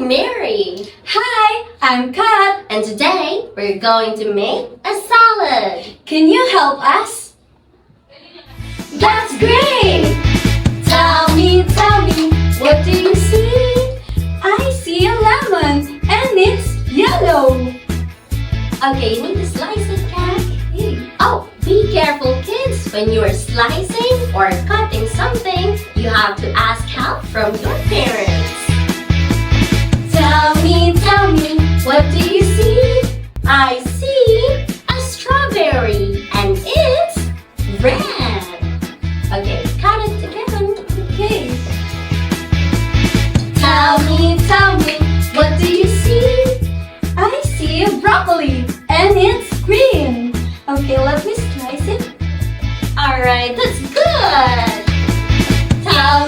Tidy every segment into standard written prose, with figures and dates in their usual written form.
I'm Mary. Hi, I'm Kat. And today, we're going to make a salad. Can you help us? That's great! Tell me, what do you see? I see a lemon and it's yellow. Okay, you need to slice it, Kat. Oh, be careful, kids. When you are slicing or cutting something, you have to ask help from your parents. Tell me, what do you see? I see a strawberry and it's red. Okay, cut it together. Okay. Tell me, what do you see? I see a broccoli and it's green. Okay, let me slice it. Alright, that's good. Tell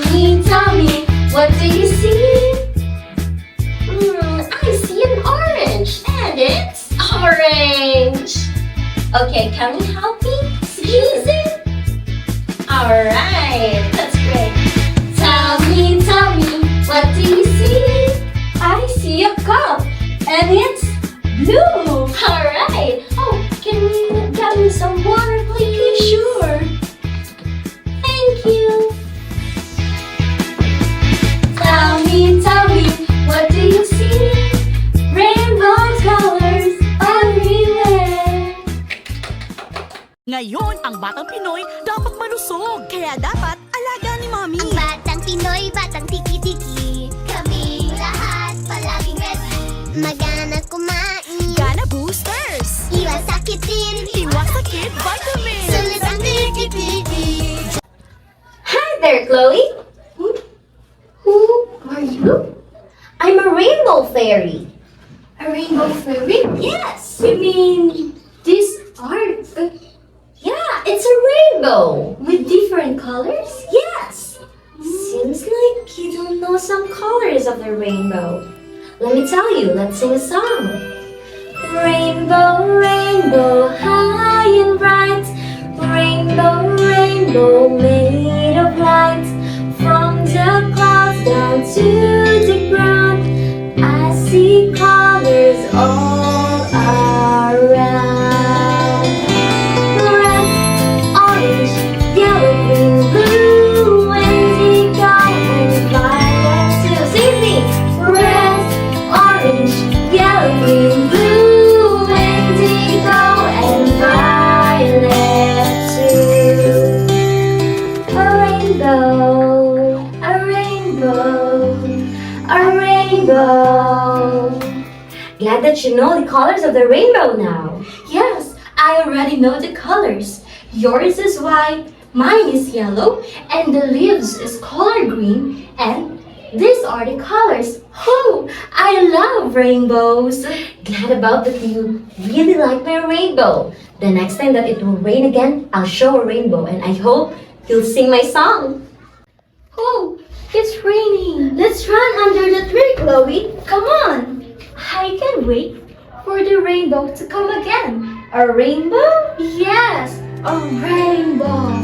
me, what do you see? I see an orange and it's orange. Okay, can you help me squeeze it? Alright, that's great. Tell me, what do you see? I see a cup and it's blue. Alright. Oh, can you get me some water, please? Okay, sure. Thank you. Tell me, what do you see? Rainbow colors everywhere. Ngayon, ang batang Pinoy dapat malusog. Kaya dapat alaga ni Mami. Ang batang Pinoy, batang tiki-tiki. Kaming lahat palaging ready. Magana kumain. Gana Boosters. Iwas sakitin. Iwas sakit vitamin. Sulit ang tiki-tiki. Hi there, Chloe. Who are you? I'm a rainbow fairy. A rainbow fairy? Yes. You mean this art Yeah, it's a rainbow. with different colors? Yes. Seems like you don't know some colors of the rainbow. Let me tell you, let's sing a song. Rainbow, rainbow, high and bright. Rainbow, rainbow, made of light. From the clouds down to the ground, I see colors all around. Red, orange, yellow, green, blue, indigo, and violet too. Sing with me. Red, orange, yellow, green, blue, indigo, and violet too. A rainbow, a rainbow, a rainbow. Glad that you know the colors of the rainbow now. Yes, I already know the colors. Yours is white, mine is yellow, and the leaves is color green, and these are the colors. Oh, I love rainbows. Glad about that you really like my rainbow. The next time that it will rain again, I'll show a rainbow and I hope you'll sing my song. Oh, it's raining. Let's run under the tree, Chloe. Come on. I can wait for the rainbow to come again. A rainbow? Yes, a rainbow.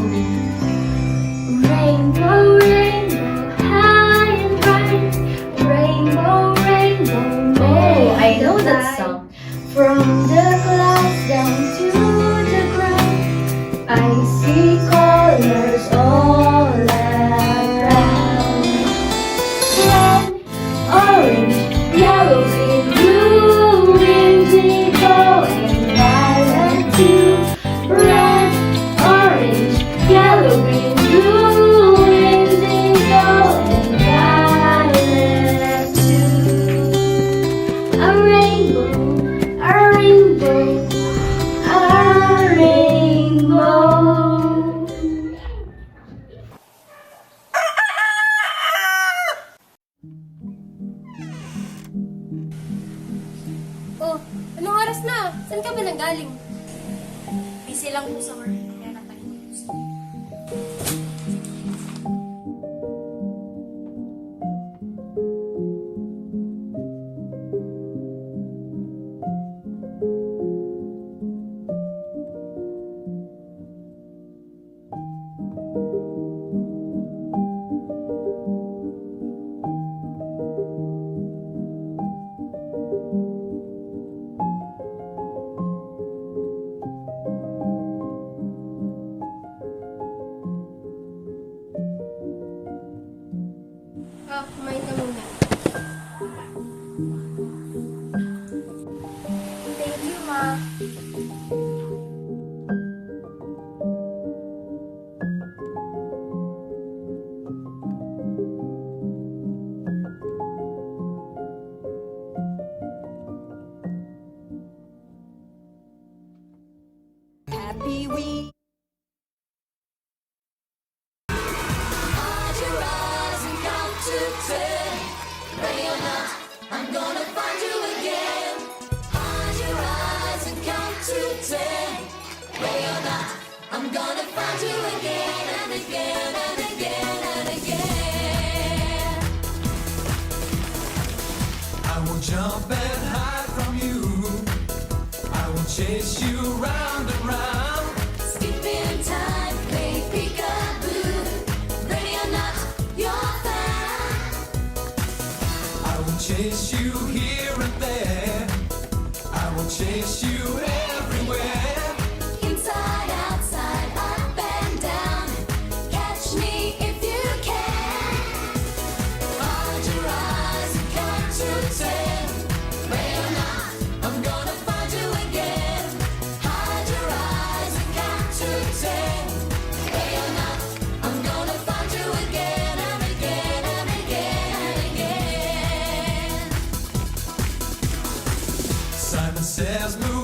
Rainbow, rainbow, high and bright. Rainbow, rainbow. Oh, I know that song. From the clouds down to the ground, I see colors all around. Red, orange, yellow, green, blue, indigo, and violet too. Red, orange, yellow, green, blue, indigo, and violet too. A rainbow, a rainbow, a rainbow. Oh, anong oras na? Saan ka ba nanggaling? Busy lang po sa work. Kaya natagpuan ko. I'm gonna find you again. Hide your eyes and count to 10. Ready or not, I'm gonna find you again and again and again and again. I will jump and hide from you. I will chase you round and round. Skip in time, play peekaboo. Ready or not, you're found. I will chase you here and there. I will chase you everywhere. Inside, outside, up and down. Catch me if you can. Hide your eyes and count to 10. Ready or not, I'm gonna find you again. Hide your eyes and count to 10. Ready or not, I'm gonna find you again and again and again and again. Simon says move